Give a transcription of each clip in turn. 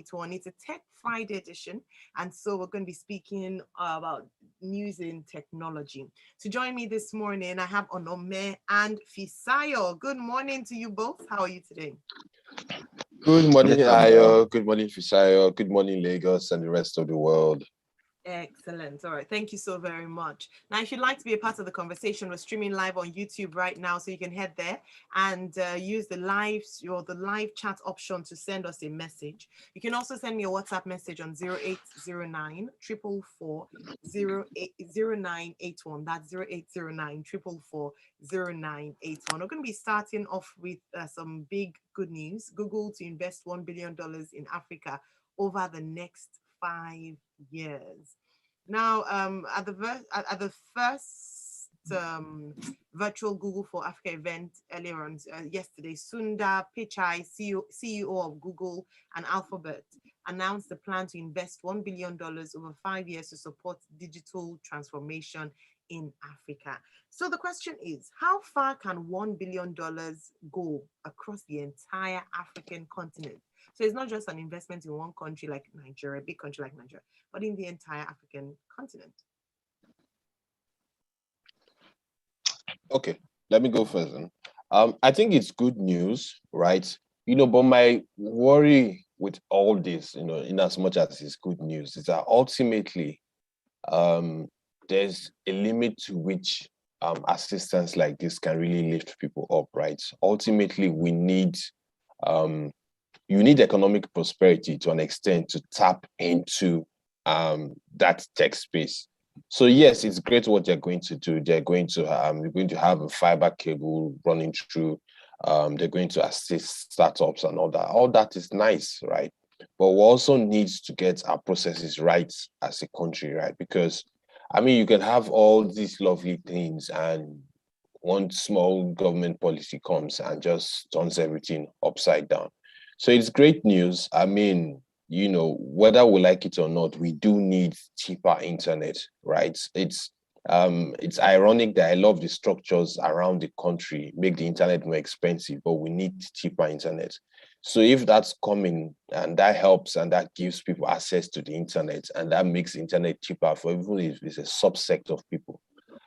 881. It's a Tech Friday edition, and so we're going to be speaking about news in technology. To join me this morning, I have Onome and Fisayo. Good morning to you both. How are you today? Good morning, Ayo. Good morning, Fisayo. Good morning, Lagos and the rest of the world. Excellent. All right. Thank you so very much. Now, if you'd like to be a part of the conversation, we're streaming live on YouTube right now, so you can head there and use the live chat option to send us a message. You can also send me a WhatsApp message on 0809 444 0981. That's 0809 444 0981. We're going to be starting off with some big good news. Google to invest $1 billion in Africa over the next 5 years. Now, at the first virtual Google for Africa event earlier on yesterday, Sundar Pichai, CEO of Google and Alphabet, announced the plan to invest $1 billion over 5 years to support digital transformation in Africa. So the question is, how far can $1 billion go across the entire African continent? So it's not just an investment in one country like Nigeria, a big country like Nigeria, but in the entire African continent. Okay, let me go first then. I think it's good news, right? But my worry with all this, in as much as it's good news, is that ultimately there's a limit to which assistance like this can really lift people up, right? Ultimately, you need economic prosperity to an extent to tap into that tech space. So yes, it's great what they're going to do. You're going to have a fiber cable running through. They're going to assist startups and all that. All that is nice, right? But we also need to get our processes right as a country, right? Because you can have all these lovely things, and one small government policy comes and just turns everything upside down. So it's great news. Whether we like it or not, we do need cheaper internet, right? It's ironic that I love the structures around the country, make the internet more expensive, but we need cheaper internet. So if that's coming and that helps and that gives people access to the internet and that makes the internet cheaper for even if it's a subsect of people,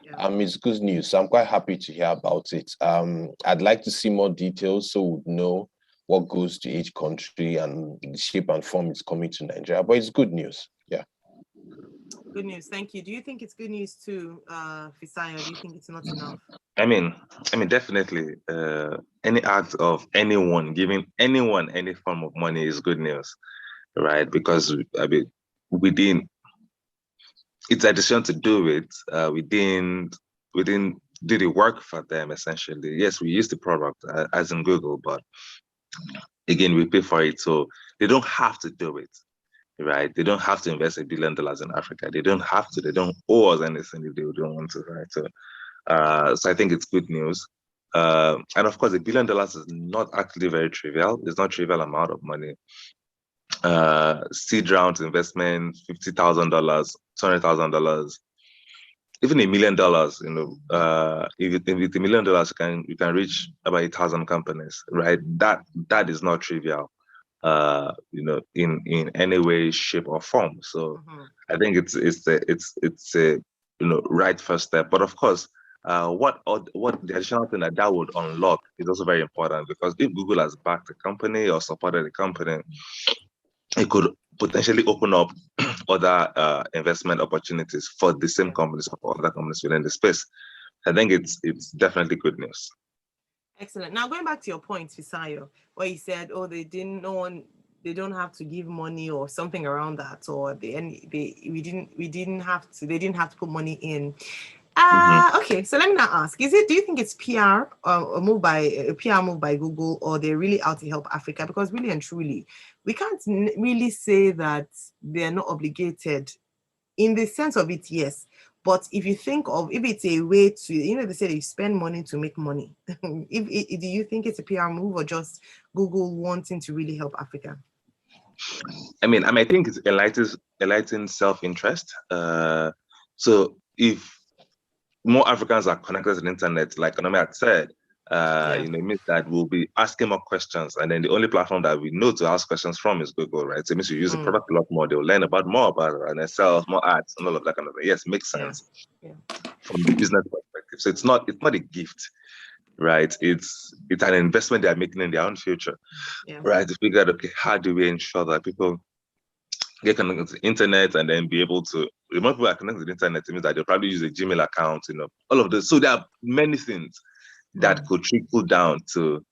it's good news. So I'm quite happy to hear about it. I'd like to see more details so we'd know what goes to each country and the shape and form it's coming to Nigeria. But it's good news. Yeah. Good news. Thank you. Do you think it's good news too, Fisayo? Do you think it's not enough? I mean, definitely. Any act of anyone giving anyone any form of money is good news, right? Because we didn't. It's a decision to do it. We didn't do the work for them. Essentially, yes, we use the product as in Google, but again, we pay for it, so they don't have to do it, right? They don't have to invest $1 billion in Africa. They don't have to. They don't owe us anything if they don't want to, right? So I think it's good news. And of course, $1 billion is not actually very trivial. It's not a trivial amount of money. Seed round investment, $50,000, $200,000, even $1 million. If with $1 million, you can reach about 1,000 companies, right? That is not trivial, in any way, shape, or form. So I think it's a right first step. But of course, what the additional thing that would unlock is also very important, because if Google has backed the company or supported the company, it could potentially open up other investment opportunities for the same companies or other companies within the space. I think it's definitely good news. Excellent. Now going back to your point, Fisayo, where you said, they don't have to give money or something around that, or they didn't have to put money in. Okay, so let me now ask: do you think it's PR a PR move by Google, or they're really out to help Africa? Because really and truly, we can't really say that they're not obligated in the sense of it, yes. But if you think of if it's a way to, they say you spend money to make money. Do you think it's a PR move or just Google wanting to really help Africa? I think it's enlightened self-interest. So if more Africans are connected to the internet, like Onome had said, It means that we'll be asking more questions, and then the only platform that we know to ask questions from is Google, right? So it means you use the product a lot more. They'll learn more about it, and then sell more ads and all of that kind of thing. Yes, makes sense from the business perspective. So it's not a gift, right? It's an investment they are making in their own future, right? To figure out, okay, how do we ensure that people get connected to the internet and then be able to remember people are connected to the internet? It means that they'll probably use a Gmail account, all of this. So there are many things that could trickle down to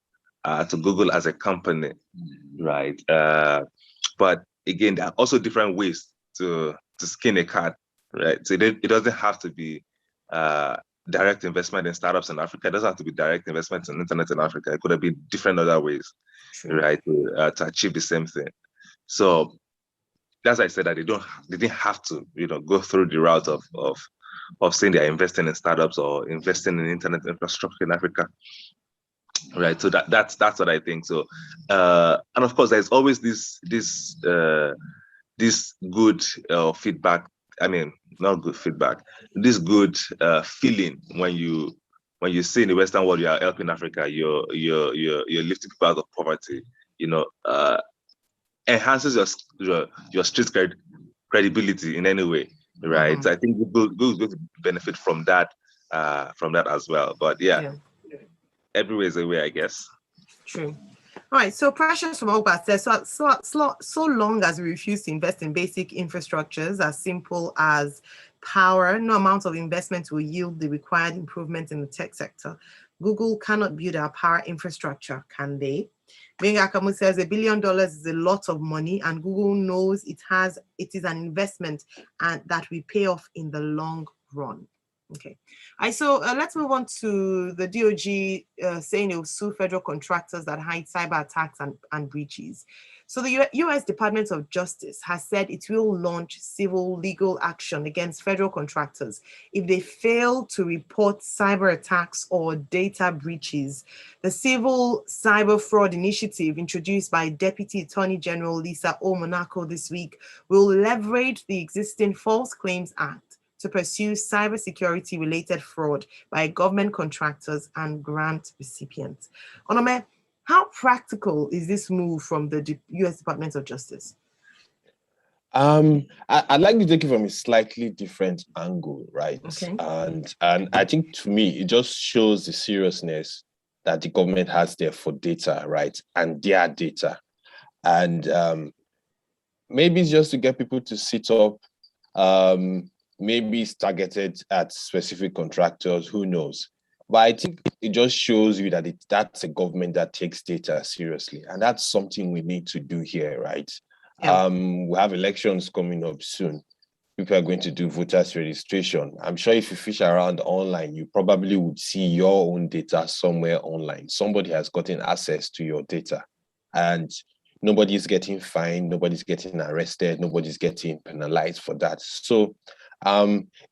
Google as a company, right? But again, there are also different ways to skin a cat, right? So it doesn't have to be direct investment in startups in Africa. It doesn't have to be direct investment in internet in Africa. It could have been different other ways, right, to achieve the same thing. So that's why I said that they didn't have to, go through the route of saying they're investing in startups or investing in internet infrastructure in Africa. Right, so that's what I think. So, and of course, there's always this good feedback. I mean, not good feedback. This good feeling when you see in the Western world you are helping Africa, you're lifting people out of poverty. Enhances your street credibility in any way, right? So I think Google is going to benefit from that as well. But every way is a way, I guess. True. All right. So Precious from Ogba says, so long as we refuse to invest in basic infrastructures as simple as power, no amount of investment will yield the required improvement in the tech sector. Google cannot build our power infrastructure, can they? Benga Akamu says $1 billion is a lot of money, and Google knows it is an investment and that will pay off in the long run. Okay. So let's move on to the DOJ saying it will sue federal contractors that hide cyber attacks and breaches. So the U.S. Department of Justice has said it will launch civil legal action against federal contractors if they fail to report cyber attacks or data breaches. The Civil Cyber Fraud Initiative, introduced by Deputy Attorney General Lisa O. Monaco this week, will leverage the existing False Claims Act to pursue cybersecurity-related fraud by government contractors and grant recipients. Onome, how practical is this move from the U.S. Department of Justice? I'd like to take it from a slightly different angle, right? Okay. And I think to me, it just shows the seriousness that the government has there for data, right? And their data. And maybe it's just to get people to sit up. Maybe it's targeted at specific contractors, who knows? But I think it just shows you that that's a government that takes data seriously. And that's something we need to do here, right? Yeah. We have elections coming up soon. People are going to do voters registration. I'm sure if you fish around online, you probably would see your own data somewhere online. Somebody has gotten access to your data, and nobody's getting fined, nobody's getting arrested, nobody's getting penalized for that. So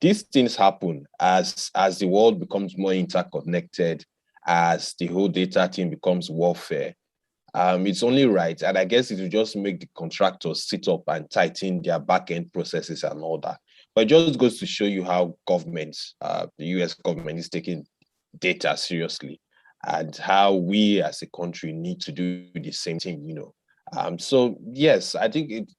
these things happen as the world becomes more interconnected, as the whole data thing becomes warfare. It's only right, and I guess it will just make the contractors sit up and tighten their back-end processes and all that. But it just goes to show you how governments, the US government, is taking data seriously, and how we as a country need to do the same thing, So yes, I think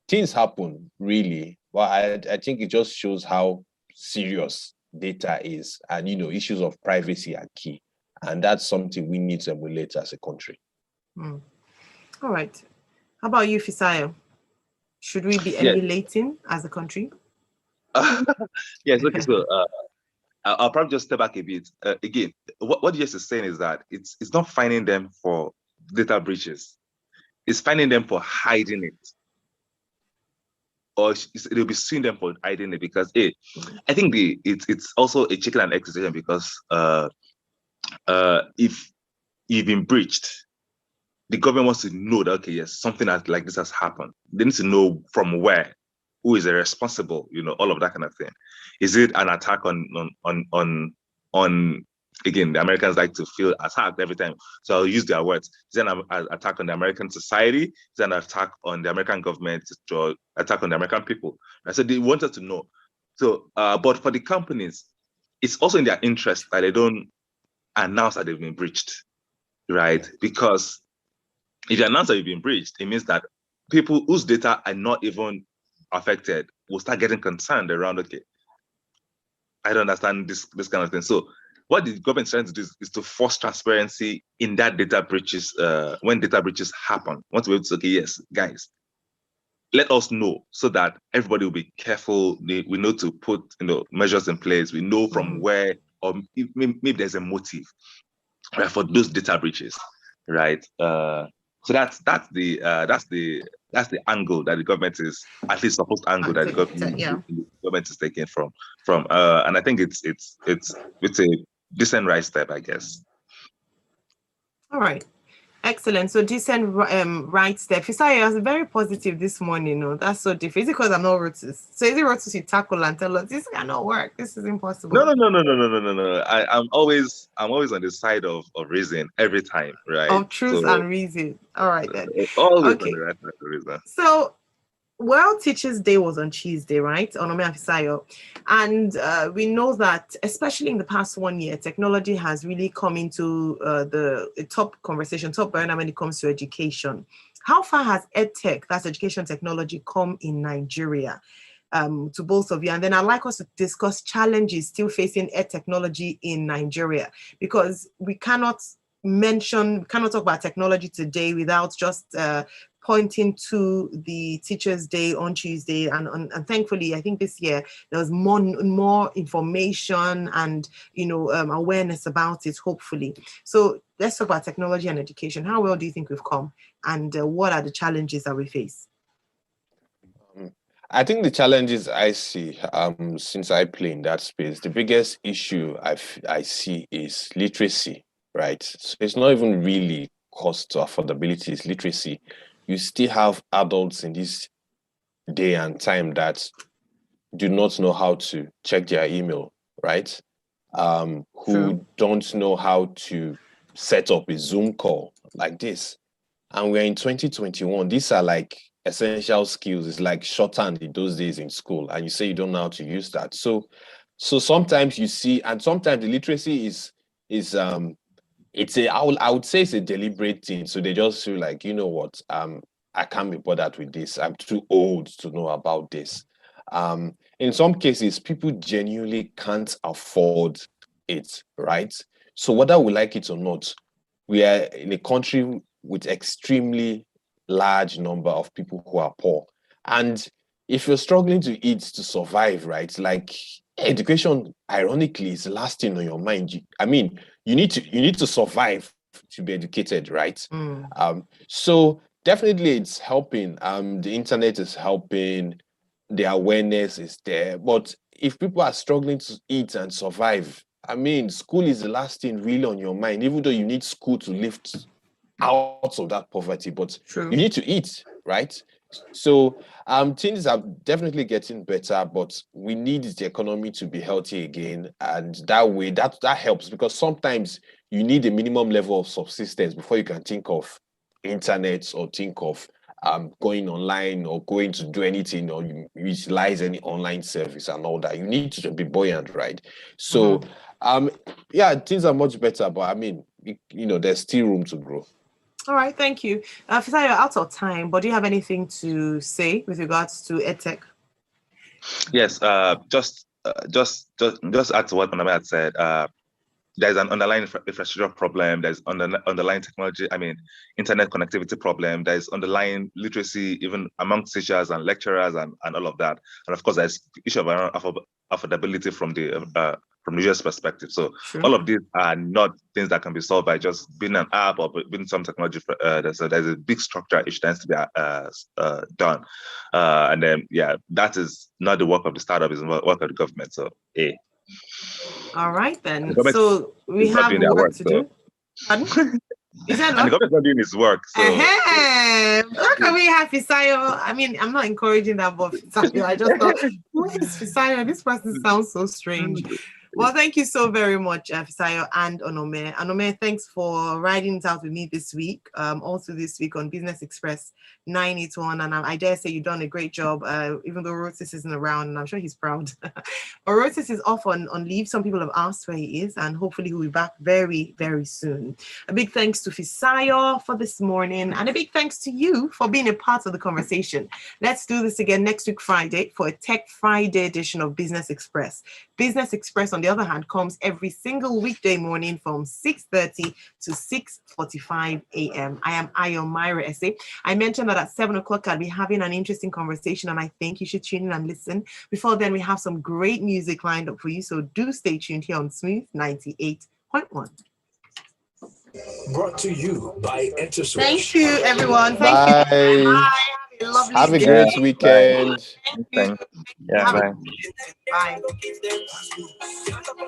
things happen really. Well, I think it just shows how serious data is, and issues of privacy are key, and that's something we need to emulate as a country. All right. How about you, Fisayo? Should we be emulating as a country? Yes. Okay. So I'll probably just step back a bit. Again, what Jess is saying is that it's not finding them for data breaches; it's finding them for hiding it. Or they'll be suing them for hiding it, because I think it's also a chicken and egg situation, because if you've been breached, the government wants to know that, okay, yes, something like this has happened. They need to know from where, who is responsible, all of that kind of thing. Is it an attack on again, the Americans like to feel attacked every time, so I'll use their words. Is it an attack on the American society? Is it an attack on the American government, or attack on the American people? And so they wanted to know. So, but for the companies, it's also in their interest that they don't announce that they've been breached, right? Because if you announce that you've been breached, it means that people whose data are not even affected will start getting concerned around, okay, I don't understand this kind of thing. So what the government is trying to do is to force transparency in that data breaches, when data breaches happen. Want to be able to say, okay, yes, guys, let us know so that everybody will be careful. We know to put measures in place. We know from where, or maybe there's a motive, right, for those data breaches, right? So that's the angle that the government is, at least supposed angle that the government is taking from and I think it's a decent right step, I guess. All right. Excellent. So decent right step. Fisayo was very positive this morning. No, that's so different. Is it because I'm not Rotus? So is it Rotus you tackle and tell us this cannot work? This is impossible. No. I'm always on the side of reason every time, right? Of truth and reason. All right then. Always on the right side of reason. So World Teachers Day was on Tuesday, right? Onome and Fisayo. And we know that, especially in the past 1 year, technology has really come into the top conversation, top burner when it comes to education. How far has EdTech, that's education technology, come in Nigeria? To both of you. And then I'd like us to discuss challenges still facing ed technology in Nigeria, because we cannot talk about technology today without just pointing to the Teachers' Day on Tuesday, and thankfully, I think this year there was more information and awareness about it. Hopefully, so let's talk about technology and education. How well do you think we've come, and what are the challenges that we face? I think the challenges I see, since I play in that space, the biggest issue I see is literacy, right? So it's not even really cost to affordability, it's literacy. You still have adults in this day and time that do not know how to check their email, right? Who don't know how to set up a Zoom call like this. And we're in 2021. These are like essential skills. It's like shorthand in those days in school, and you say you don't know how to use that. So sometimes you see, and sometimes the literacy is I would say it's a deliberate thing. So they just feel like, you know what, I can't be bothered with this. I'm too old to know about this. In some cases, people genuinely can't afford it, right? So whether we like it or not, we are in a country with extremely large number of people who are poor. And if you're struggling to eat to survive, right, like education, ironically, is the last thing on your mind. You need to survive to be educated, right? So definitely it's helping. The internet is helping, the awareness is there. But if people are struggling to eat and survive, school is the last thing really on your mind, even though you need school to lift out of that poverty, but you need to eat, right? So things are definitely getting better, but we need the economy to be healthy again. And that way, that helps, because sometimes you need a minimum level of subsistence before you can think of internet or think of going online or going to do anything or utilize any online service and all that. You need to be buoyant, right? So things are much better, but there's still room to grow. All right, thank you. Fisayo, out of time, but do you have anything to say with regards to EdTech? Yes, just add to what Onome had said. There's an underlying infrastructure problem. There's underlying technology. Internet connectivity problem. There's underlying literacy, even among teachers and lecturers, and all of that. And of course, there's the issue of affordability from the user's perspective. So all of these are not things that can be solved by just building an app or building some technology. There's a big structure which tends to be done. And then, that is not the work of the startup, it's the work of the government. So, All right, then. So we have work to do. Pardon? And the government's not doing its work. So how can we have Fisayo? I'm not encouraging that, but Fisayo, I just thought, who is Fisayo? This person sounds so strange. Well, thank you so very much, Fisayo and Onome. Onome, thanks for riding it out with me this week. Also this week on Business Express 981, and I dare say you've done a great job. Even though Rotis isn't around, and I'm sure he's proud. Rotis is off on leave. Some people have asked where he is, and hopefully he'll be back very, very soon. A big thanks to Fisayo for this morning, and a big thanks to you for being a part of the conversation. Let's do this again next week, Friday, for a Tech Friday edition of Business Express. Business Express, on the other hand, comes every single weekday morning from 6:30 to 6:45 a.m. I am Mairo-Ese. I mentioned that at 7 o'clock I'll be having an interesting conversation, and I think you should tune in and listen. Before then, we have some great music lined up for you, so do stay tuned here on Smooth 98.1. Brought to you by Interswitch. Thank you, everyone. Bye. Thank you. Bye. Have a lovely Have a day. great weekend. Thank you. Yeah, Have a bye. Bye.